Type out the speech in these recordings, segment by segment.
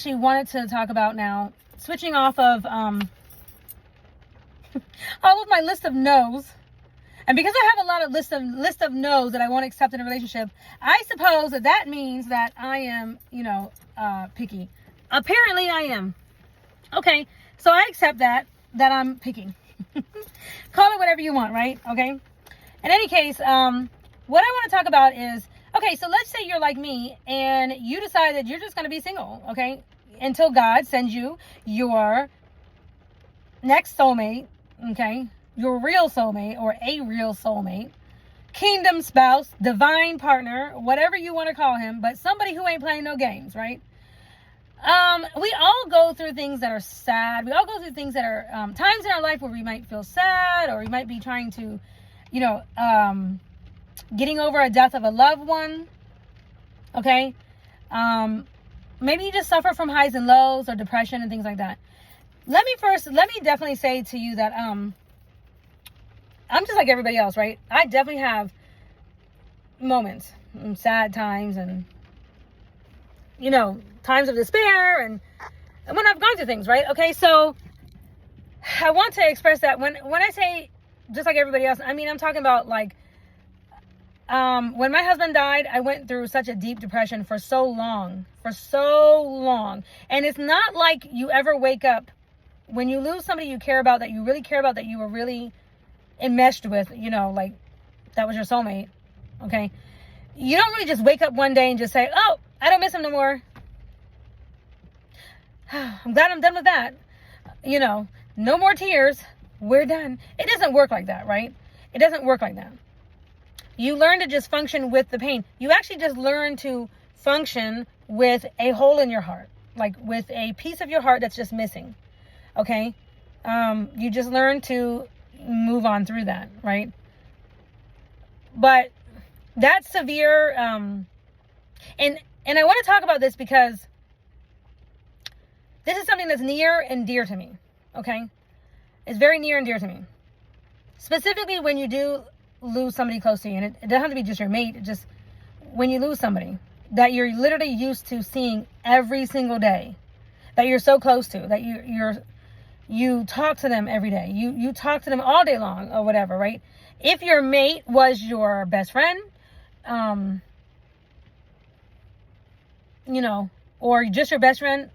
Actually wanted to talk about now, switching off of all of my list of no's. And because I have a lot of list of no's that I won't accept in a relationship, I suppose that means that I am, picky. Apparently I am. Okay, so I accept that I'm picky. Call it whatever you want, right? Okay. In any case, what I want to talk about is, okay, so let's say you're like me and you decide that you're just going to be single, okay, until God sends you your next soulmate, okay, your real soulmate or a real soulmate, kingdom spouse, divine partner, whatever you want to call him, but somebody who ain't playing no games, right? We all go through things that are sad. We all go through things that are times in our life where we might feel sad, or we might be trying to, getting over a death of a loved one. Okay. Maybe you just suffer from highs and lows or depression and things like that. Let me definitely say to you that, I'm just like everybody else, right? I definitely have moments, sad times and, times of despair and when I've gone through things, right? Okay. So I want to express that when I say just like everybody else, I mean, I'm talking about like, when my husband died, I went through such a deep depression for so long. And it's not like you ever wake up when you lose somebody you care about, that you really care about, that you were really enmeshed with, like that was your soulmate. Okay. You don't really just wake up one day and just say, oh, I don't miss him no more. I'm glad I'm done with that. No more tears. We're done. It doesn't work like that, right? It doesn't work like that. You learn to just function with the pain. You actually just learn to function with a hole in your heart, like with a piece of your heart that's just missing. Okay. You just learn to move on through that, right? But that's severe. And I want to talk about this because this is something that's near and dear to me. Okay. It's very near and dear to me. Specifically when you do lose somebody close to you. And it doesn't have to be just your mate. Just when you lose somebody that you're literally used to seeing every single day, that you're so close to, that you talk to them every day. You talk to them all day long or whatever, right? If your mate was your best friend, or just your best friend,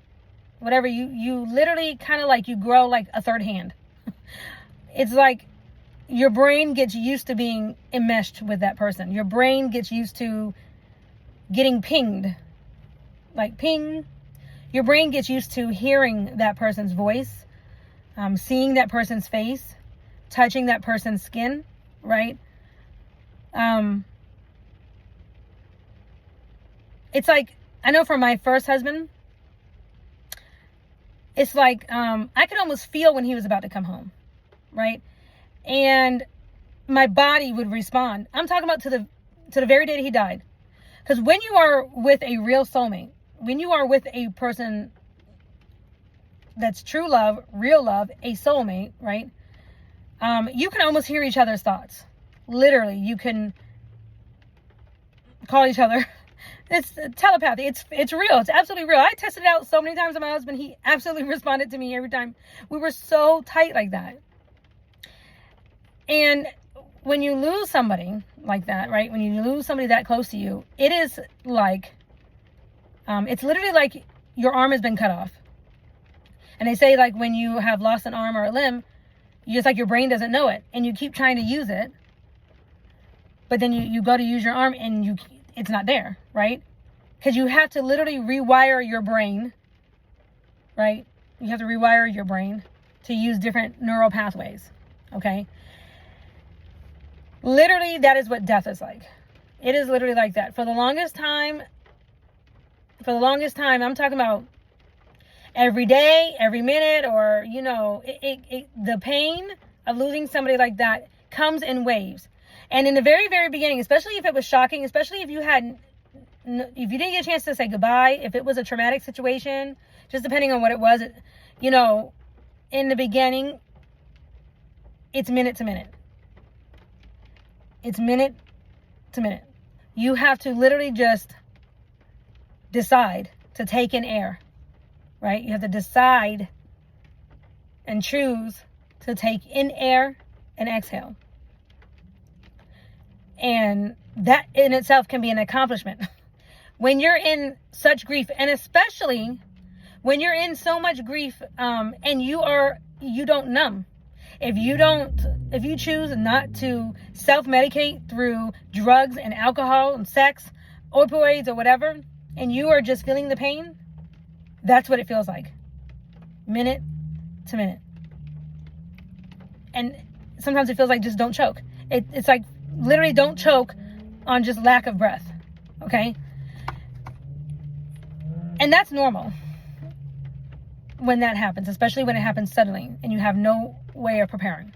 whatever, you literally kind of like you grow like a third hand. It's like your brain gets used to being enmeshed with that person. Your brain gets used to getting pinged. Like ping. Your brain gets used to hearing that person's voice, seeing that person's face, touching that person's skin, right? It's like, I know for my first husband, it's like, I could almost feel when he was about to come home, right? And my body would respond. I'm talking about to the very day that he died. Because when you are with a real soulmate, when you are with a person that's true love, real love, a soulmate, right? You can almost hear each other's thoughts. Literally, you can call each other. It's telepathy. It's real. It's absolutely real. I tested it out so many times with my husband. He absolutely responded to me every time. We were so tight like that. And when you lose somebody like that, right? When you lose somebody that close to you, it is like, it's literally like your arm has been cut off. And they say like when you have lost an arm or a limb, just like your brain doesn't know it. And you keep trying to use it. But then you go to use your arm and it's not there, right? Because you have to literally rewire your brain, right? You have to rewire your brain to use different neural pathways, okay? Literally, that is what death is like. It is literally like that. For the longest time, I'm talking about every day, every minute, or, the pain of losing somebody like that comes in waves. And in the very, very beginning, especially if it was shocking, especially if you didn't get a chance to say goodbye, if it was a traumatic situation, just depending on what it was, in the beginning, it's minute to minute. It's minute to minute. You have to literally just decide to take in air. right? You have to decide and choose to take in air and exhale. And that in itself can be an accomplishment. When you're in such grief, and especially when you're in so much grief, and you don't numb. If you choose not to self-medicate through drugs and alcohol and sex, opioids or whatever, and you are just feeling the pain, that's what it feels like. Minute to minute. And sometimes it feels like just don't choke. It's like literally don't choke on just lack of breath. Okay? And that's normal when that happens, especially when it happens suddenly and you have no way of preparing.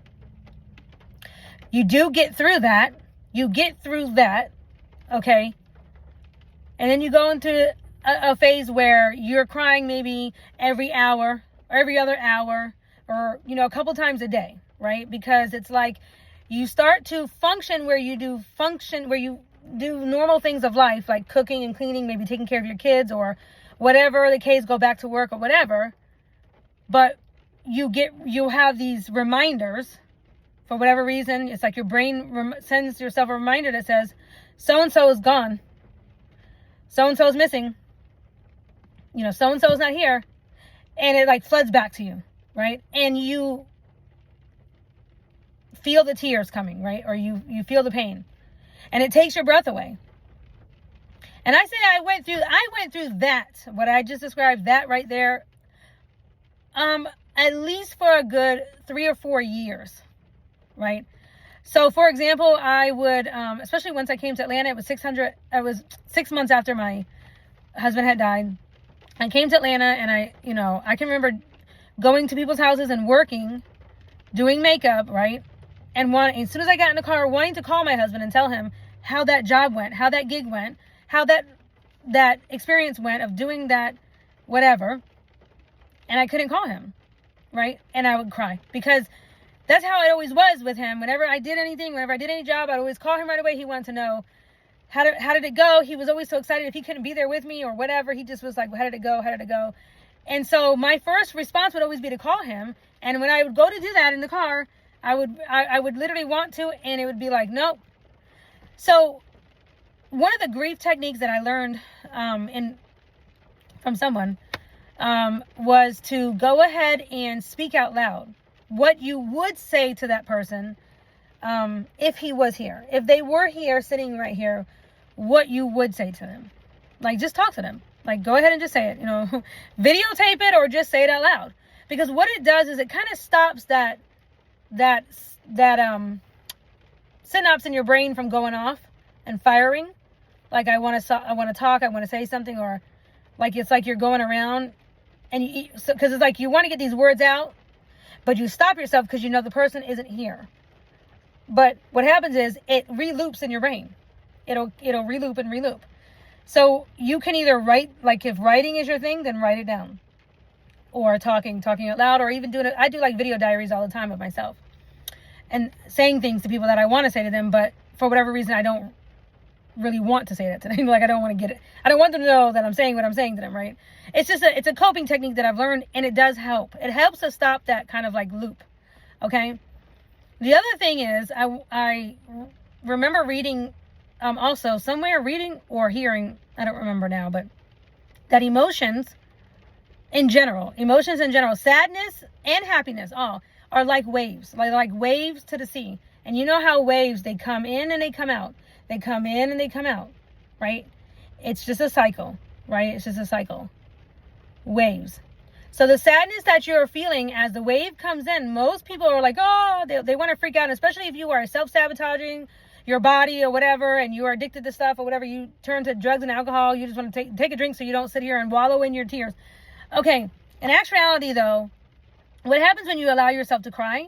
You do get through that. Okay? And then you go into a phase where you're crying maybe every hour or every other hour or, a couple times a day, right? Because it's like you start to function where you do normal things of life, like cooking and cleaning, maybe taking care of your kids or whatever the case, go back to work or whatever. But you have these reminders for whatever reason. It's like your brain sends yourself a reminder that says, so-and-so is gone. So-and-so is missing. So-and-so is not here. And it like floods back to you, right? And you feel the tears coming, right? Or you feel the pain. And it takes your breath away. And I say I went through that, what I just described, that right there, at least for a good 3 or 4 years, right? So, for example, I would, especially once I came to Atlanta, it was 6 months after my husband had died. I came to Atlanta and I can remember going to people's houses and working, doing makeup, right? And as soon as I got in the car, wanting to call my husband and tell him how that job went, how that gig went, how that experience went of doing that, whatever. And I couldn't call him, right? And I would cry because that's how it always was with him. Whenever I did anything, whenever I did any job, I'd always call him right away. He wanted to know, how did it go? He was always so excited if he couldn't be there with me or whatever. He just was like, how did it go? How did it go? And so my first response would always be to call him. And when I would go to do that in the car, I would literally want to, and it would be like, nope. So one of the grief techniques that I learned from someone was to go ahead and speak out loud what you would say to that person if he was here. If they were here, sitting right here, what you would say to them. Like, just talk to them. Like, go ahead and just say it. Videotape it or just say it out loud. Because what it does is it kind of stops that synapse in your brain from going off and firing. Like, I want to talk, I want to say something, or like it's like you're going around and because it's like you want to get these words out, but you stop yourself because the person isn't here. But what happens is it reloops in your brain. It'll reloop and reloop. So you can either write, like if writing is your thing, then write it down, or talking out loud, or even doing it. I do like video diaries all the time of myself and saying things to people that I want to say to them, but for whatever reason, I don't really want to say that to them. Like, I don't want to get it. I don't want them to know that I'm saying what I'm saying to them, right? It's a coping technique that I've learned, and it does help. It helps to stop that kind of like loop. Okay. The other thing is I remember reading, also somewhere reading or hearing, I don't remember now, but that emotions in general, sadness and happiness, all are like waves, like waves to the sea. And you know how waves, they come in and they come out. They come in and they come out, right? It's just a cycle, right? It's just a cycle. Waves. So the sadness that you're feeling as the wave comes in, most people are like, oh, they want to freak out, especially if you are self-sabotaging your body or whatever, and you are addicted to stuff or whatever. You turn to drugs and alcohol. You just want to take a drink so you don't sit here and wallow in your tears. Okay. In actuality, though, what happens when you allow yourself to cry?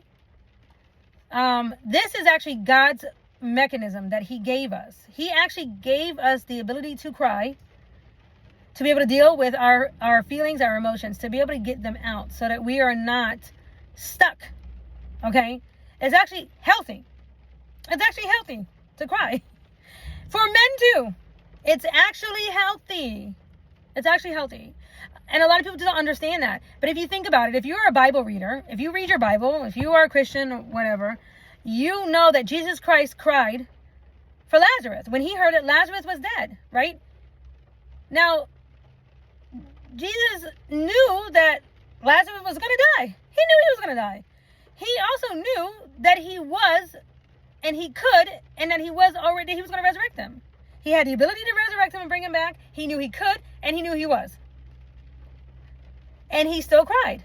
This is actually God's mechanism that he gave us. He actually gave us the ability to cry, to be able to deal with our feelings, our emotions, to be able to get them out so that we are not stuck. Okay? It's actually healthy. It's actually healthy to cry. For men too. It's actually healthy. It's actually healthy. And a lot of people don't understand that. But if you think about it, if you're a Bible reader, if you read your Bible, if you are a Christian or whatever, you know that Jesus Christ cried for Lazarus when he heard that Lazarus was dead, right? Now, Jesus knew that Lazarus was going to die. He knew he was going to die. He also knew that he was, and he could, and that he was going to resurrect him. He had the ability to resurrect him and bring him back. He knew he could, and he knew he was. And he still cried.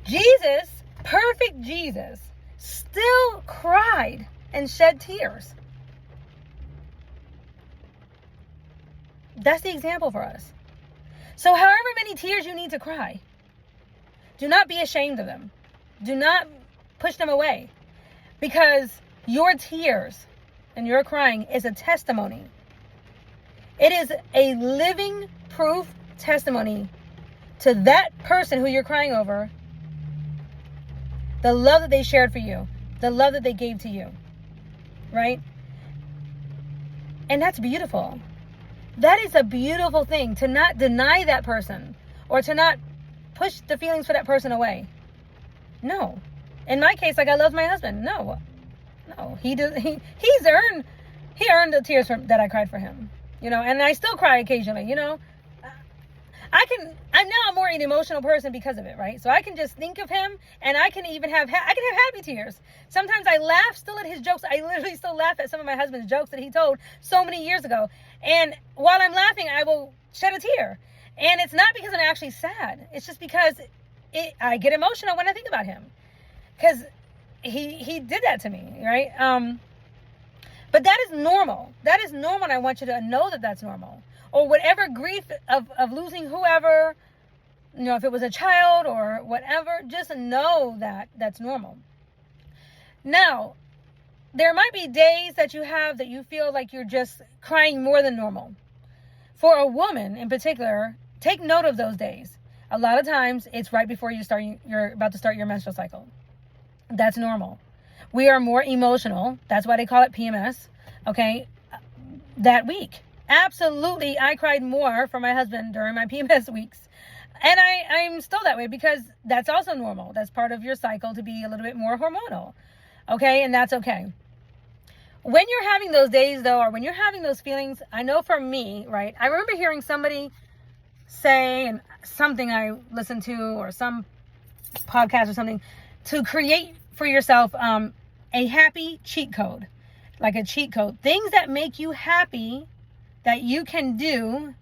Jesus, perfect Jesus, still cried and shed tears. That's the example for us. So however many tears you need to cry, do not be ashamed of them. Do not push them away. Because your tears and your crying is a testimony. It is a living proof testimony to that person who you're crying over, the love that they shared for you, the love that they gave to you, right? And that's beautiful. That is a beautiful thing, to not deny that person or to not push the feelings for that person away. No. In my case, like, I love my husband. No, he earned the tears that I cried for him, and I still cry occasionally, I'm now more an emotional person because of it, right? So I can just think of him, and I can have happy tears. Sometimes I laugh still at his jokes. I literally still laugh at some of my husband's jokes that he told so many years ago. And while I'm laughing, I will shed a tear. And it's not because I'm actually sad. It's just because I get emotional when I think about him. Because he did that to me, right? But that is normal. That is normal, and I want you to know that that's normal. Or whatever grief of losing whoever, if it was a child or whatever, just know that that's normal. Now, there might be days that you have that you feel like you're just crying more than normal. For a woman in particular, take note of those days. A lot of times it's right before you're about to start your menstrual cycle. That's normal. We are more emotional. That's why they call it PMS. Okay. That week. Absolutely. I cried more for my husband during my PMS weeks. And I'm still that way because that's also normal. That's part of your cycle to be a little bit more hormonal. Okay. And that's okay. When you're having those days though, or when you're having those feelings, I know for me, right? I remember hearing somebody say, and something I listened to or some podcast or something, to create for yourself a happy cheat code, like a cheat code, things that make you happy that you can do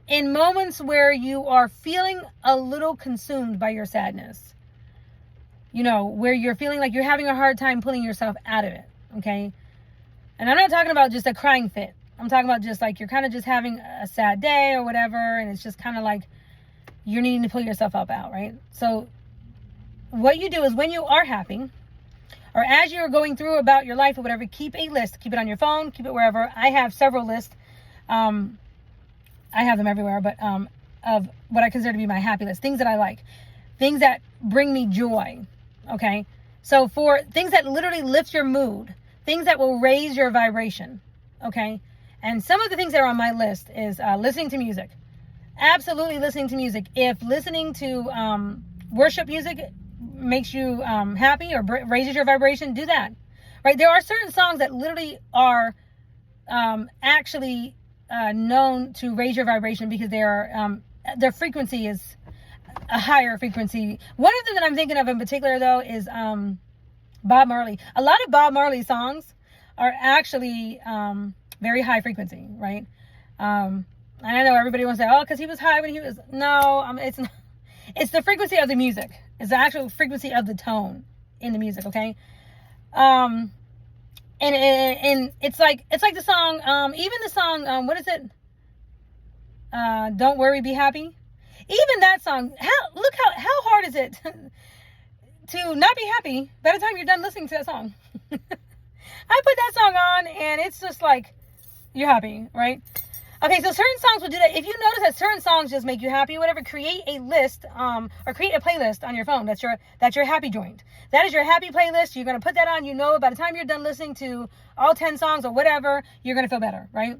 in moments where you are feeling a little consumed by your sadness, where you're feeling like you're having a hard time pulling yourself out of it. Okay. And I'm not talking about just a crying fit. I'm talking about just like you're kind of just having a sad day or whatever, and it's just kind of like you're needing to pull yourself up out, right? So what you do is when you are happy, or as you're going through about your life or whatever, keep a list. Keep it on your phone. Keep it wherever. I have several lists. I have them everywhere, but of what I consider to be my happy list. Things that I like. Things that bring me joy. Okay? So for things that literally lift your mood. Things that will raise your vibration. Okay? And some of the things that are on my list is listening to music. Absolutely listening to music. If listening to worship music makes you happy or raises your vibration, do that. Right? There are certain songs that literally are actually known to raise your vibration because their frequency is a higher frequency. One of them that I'm thinking of in particular though is Bob Marley. A lot of Bob Marley songs are actually very high frequency, right? And I know everybody wants to say, because he was high when he was. No, it's not. It's the frequency of the music. It's the actual frequency of the tone in the music. Okay. And it's like the song. Even the song. What is it? Don't worry, be happy. Even that song. How hard is it to not be happy by the time you're done listening to that song? I put that song on and it's just like you're happy, right? Okay, so certain songs will do that. If you notice that certain songs just make you happy, whatever, create a list, or create a playlist on your phone. That's your happy joint. That is your happy playlist. You're gonna put that on. By the time you're done listening to all 10 songs or whatever, you're gonna feel better, right?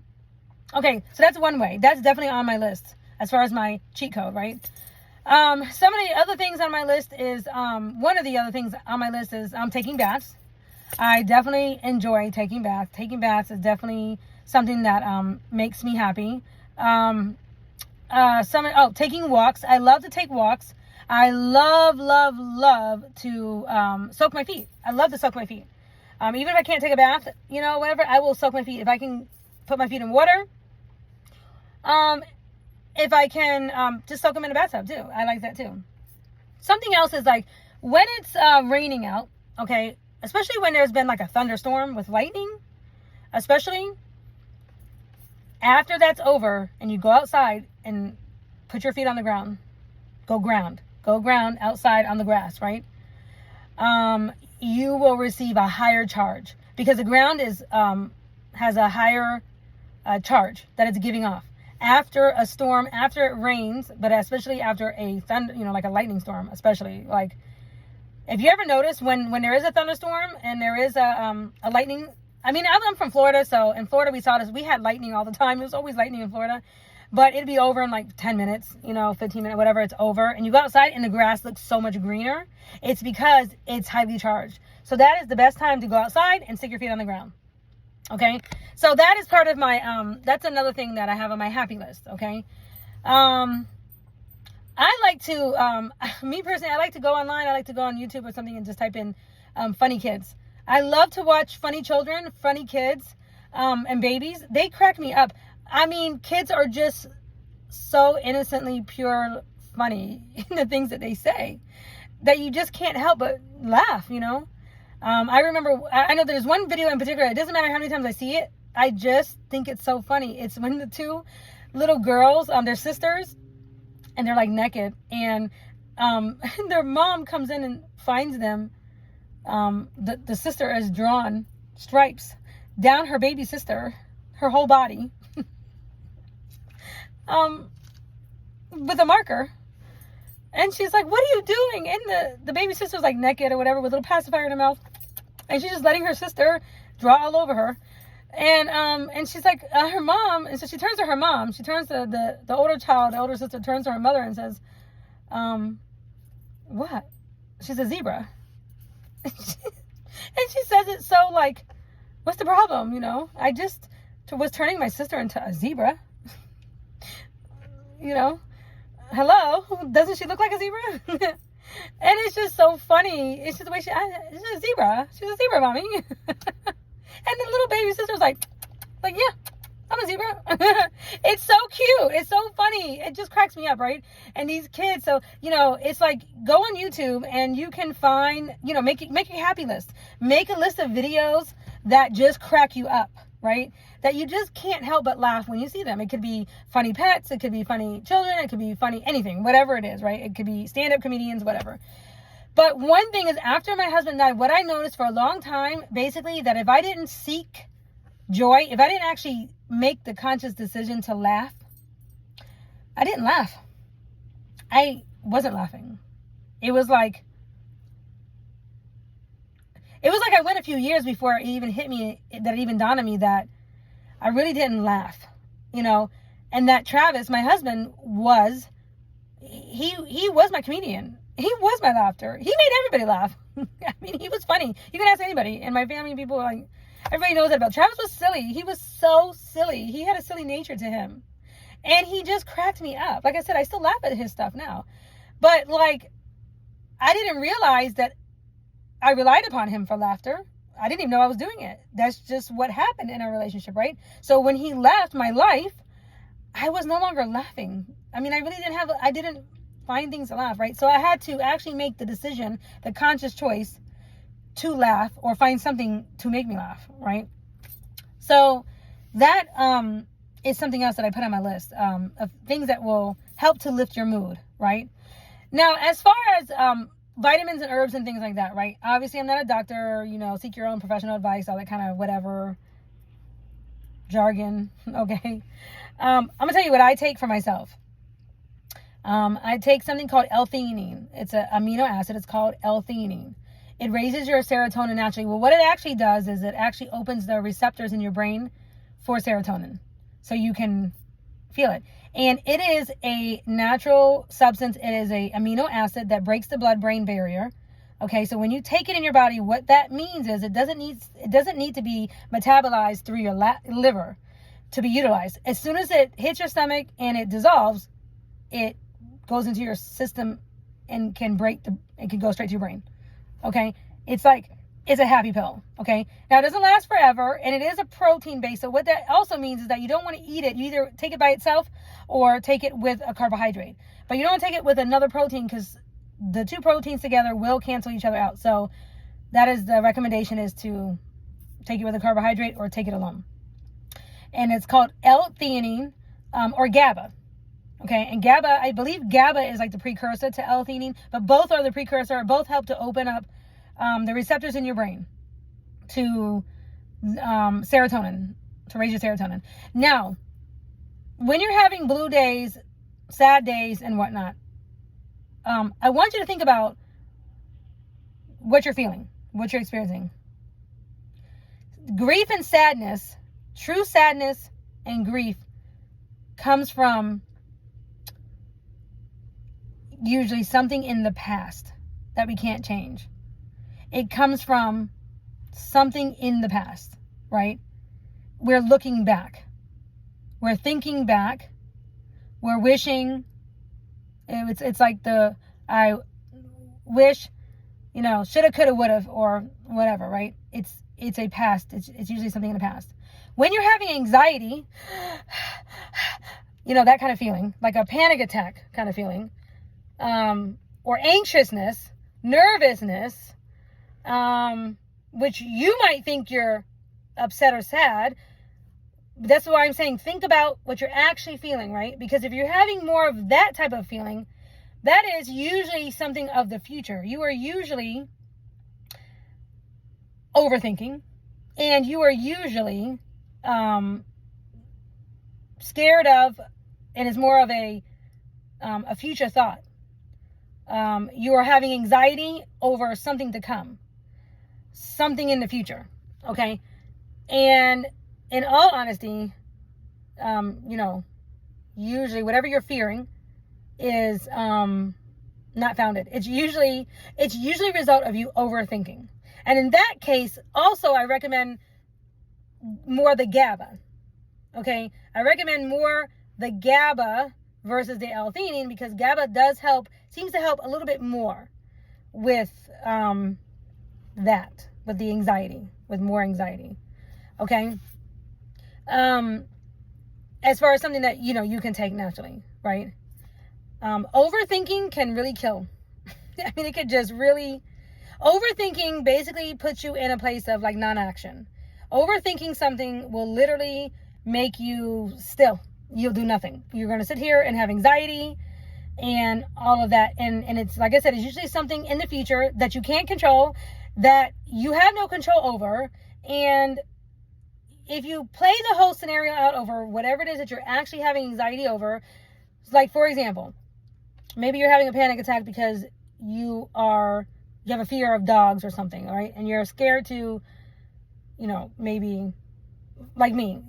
Okay, so that's one way. That's definitely on my list as far as my cheat code, right? Some of the other things on my list is, one of the other things on my list is taking baths. I definitely enjoy taking baths. Taking baths is definitely something that makes me happy. Taking walks. I love to take walks. I love to soak my feet. I love to soak my feet. Even if I can't take a bath, whatever, I will soak my feet. If I can put my feet in water, if I can just soak them in a bathtub too. I like that too. Something else is like when it's raining out, okay, especially when there's been like a thunderstorm with lightning, especially after that's over and you go outside and put your feet on the ground, go ground outside on the grass, right? You will receive a higher charge because the ground has a higher charge that it's giving off after a storm, after it rains, but especially after a thunder, like a lightning storm, especially. Like, if you ever notice when there is a thunderstorm and there is a lightning, I mean, I'm from Florida, so in Florida we saw this. We had lightning all the time. It was always lightning in Florida, but it'd be over in like 10 minutes, 15 minutes, whatever. It's over, and you go outside and the grass looks so much greener. It's because it's highly charged. So that is the best time to go outside and stick your feet on the ground. Okay, so that is part of my that's another thing that I have on my happy list. Okay, I like to me personally, I like to go online. I like to go on YouTube or something and just type in funny kids. I love to watch funny children, funny kids, and babies. They crack me up. I mean, kids are just so innocently pure funny in the things that they say that you just can't help but laugh, I remember, I know there's one video in particular. It doesn't matter how many times I see it. I just think it's so funny. It's when the two little girls, they're sisters, and they're like naked, and their mom comes in and finds them. The sister has drawn stripes down her baby sister, her whole body, with a marker. And she's like, "What are you doing?" And the baby sister's like naked or whatever with a little pacifier in her mouth. And she's just letting her sister draw all over her. And she's like, her mom. And so she turns to her mom. She turns to the older child, the older sister turns to her mother and says, "What?" She's a zebra. And she says it so like, what's the problem? I just was turning my sister into a zebra. Hello, doesn't she look like a zebra? And it's just so funny. It's just the way she's a zebra. She's a zebra, mommy. And the little baby sister's like, yeah, I'm a zebra. It's so cute. It's so funny. It just cracks me up, right? And these kids, so, it's like, go on YouTube and you can find, make a happy list. Make a list of videos that just crack you up, right? That you just can't help but laugh when you see them. It could be funny pets. It could be funny children. It could be funny anything, whatever it is, right? It could be stand-up comedians, whatever. But one thing is, after my husband died, what I noticed for a long time, basically, that if I didn't seek joy, if I didn't actually make the conscious decision to laugh, I didn't laugh. I wasn't laughing. It was like I went a few years before it even hit me, that it even dawned on me that I really didn't laugh, and that Travis, my husband, he was my comedian. He was my laughter. He made everybody laugh. I mean, he was funny. You can ask anybody. And my family, people are like, everybody knows that about Travis. Was silly. He was so silly. He had a silly nature to him. And he just cracked me up. Like I said, I still laugh at his stuff now. But I didn't realize that I relied upon him for laughter. I didn't even know I was doing it. That's just what happened in our relationship, right? So when he left my life, I was no longer laughing. I mean, I didn't find things to laugh, right? So I had to actually make the decision, the conscious choice to laugh or find something to make me laugh, right? So that is something else that I put on my list of things that will help to lift your mood, right? Now, as far as vitamins and herbs and things like that, right? Obviously, I'm not a doctor, seek your own professional advice, all that kind of whatever jargon, okay? I'm going to tell you what I take for myself. I take something called L-theanine. It's an amino acid. It's called L-theanine. It raises your serotonin naturally. Well, what it actually does is it actually opens the receptors in your brain for serotonin. So you can Feel it. And it is a natural substance. It is a amino acid that breaks the blood-brain barrier. Okay, so when you take it in your body, what that means is it doesn't need to be metabolized through your liver to be utilized. As soon as it hits your stomach and it dissolves, it goes into your system and it can go straight to your brain. Okay, it's a happy pill. Okay, now it doesn't last forever, and it is a protein base. So what that also means is that you don't want to eat it. You either take it by itself or take it with a carbohydrate, but you don't want to take it with another protein, because the two proteins together will cancel each other out. So that is the recommendation, is to take it with a carbohydrate or take it alone. And it's called L-theanine, or GABA. Okay, and GABA, I believe GABA is like the precursor to L-theanine, but both are the precursor. Both help to open up the receptors in your brain to serotonin, to raise your serotonin. Now, when you're having blue days, sad days, and whatnot, I want you to think about what you're feeling, what you're experiencing. Grief and sadness, true sadness and grief, comes from usually something in the past that we can't change. It comes from something in the past, right? We're looking back. We're thinking back. We're wishing. It's like I wish, shoulda, coulda, woulda, or whatever, right? It's a past. It's usually something in the past. When you're having anxiety, that kind of feeling, like a panic attack kind of feeling, or anxiousness, nervousness, which you might think you're upset or sad. That's why I'm saying think about what you're actually feeling, right? Because if you're having more of that type of feeling, that is usually something of the future. You are usually overthinking, and you are usually scared of, and it's more of a future thought. You are having anxiety over something to come, something in the future, okay? And in all honesty, usually whatever you're fearing is not founded. It's usually a result of you overthinking. And in that case, also I recommend more the GABA. Okay, I recommend more the GABA versus the L-theanine, because GABA seems to help a little bit more with with the anxiety, with more anxiety. Okay. As far as something that you can take naturally, right? Overthinking can really kill. I mean, it could just really. Overthinking basically puts you in a place of like non-action. Overthinking something will literally make you still. You'll do nothing. You're going to sit here and have anxiety and all of that. And it's, like I said, it's usually something in the future that you can't control, that you have no control over. And if you play the whole scenario out over whatever it is that you're actually having anxiety over, like, for example, maybe you're having a panic attack because you have a fear of dogs or something, all right? And you're scared to, maybe like me,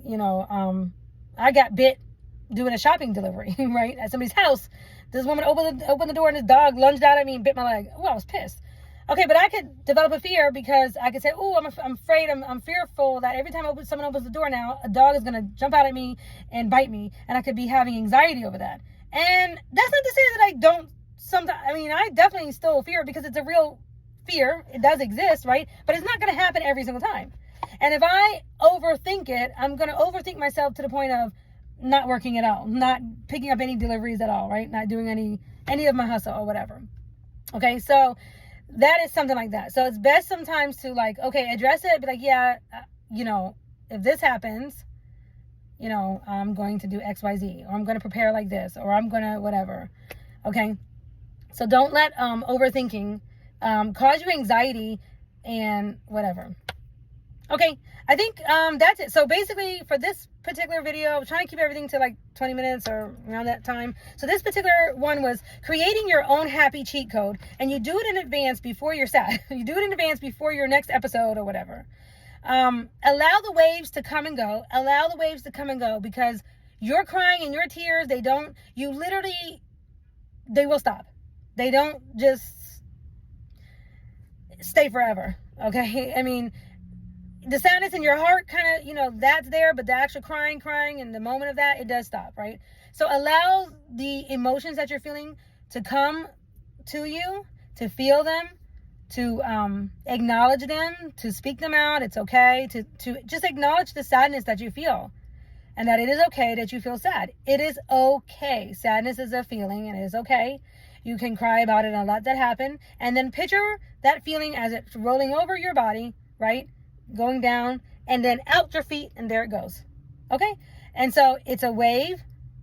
I got bit doing a shopping delivery, right? At somebody's house. This woman opened the door and this dog lunged out at me and bit my leg. Oh, I was pissed. Okay, but I could develop a fear because I could say, oh, I'm afraid, I'm fearful that every time someone opens the door now, a dog is going to jump out at me and bite me. And I could be having anxiety over that. And that's not to say that I don't sometimes, I definitely still fear, because it's a real fear. It does exist, right? But it's not going to happen every single time. And if I overthink it, I'm going to overthink myself to the point of not working at all, not picking up any deliveries at all, right? Not doing any of my hustle or whatever. Okay, so that is something like that. So it's best sometimes to address it, be like, yeah, if this happens, I'm going to do X, Y, Z, or I'm going to prepare like this, or I'm going to whatever. Okay. So don't let overthinking cause you anxiety and whatever. Okay, I think that's it. So basically, for this particular video, I'm trying to keep everything to like 20 minutes or around that time. So this particular one was creating your own happy cheat code, and you do it in advance before you're sad. You do it in advance before your next episode or whatever. Allow the waves to come and go. Allow the waves to come and go, because your crying and your tears, they will stop. They don't just stay forever. Okay. I mean, the sadness in your heart kind of, that's there, but the actual crying and the moment of that, it does stop, right? So allow the emotions that you're feeling to come to you, to feel them, to acknowledge them, to speak them out. It's okay to just acknowledge the sadness that you feel, and that it is okay that you feel sad. It is okay. Sadness is a feeling, and it is okay. You can cry about it, a lot that happened, and then picture that feeling as it's rolling over your body, right? Going down and then out your feet, and there it goes. Okay? And so it's a wave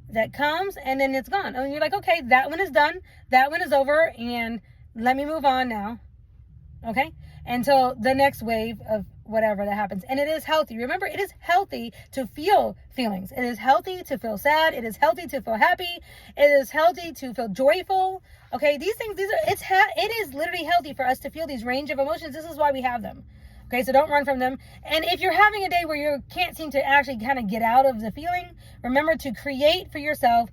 that comes and then it's gone. And you're like, okay, that one is done. That one is over, and let me move on now. Okay? Until the next wave of whatever that happens. And it is healthy. Remember, it is healthy to feel feelings. It is healthy to feel sad. It is healthy to feel happy. It is healthy to feel joyful. Okay? It is literally healthy for us to feel these range of emotions. This is why we have them. Okay, so don't run from them. And if you're having a day where you can't seem to actually kind of get out of the feeling, remember to create for yourself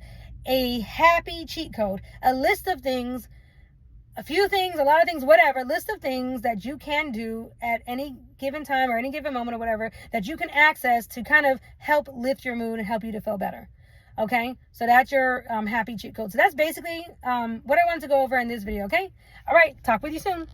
a happy cheat code, a list of things, a few things, a lot of things, whatever, list of things that you can do at any given time or any given moment or whatever that you can access to kind of help lift your mood and help you to feel better. Okay, so that's your happy cheat code. So that's basically what I wanted to go over in this video. Okay, all right, talk with you soon.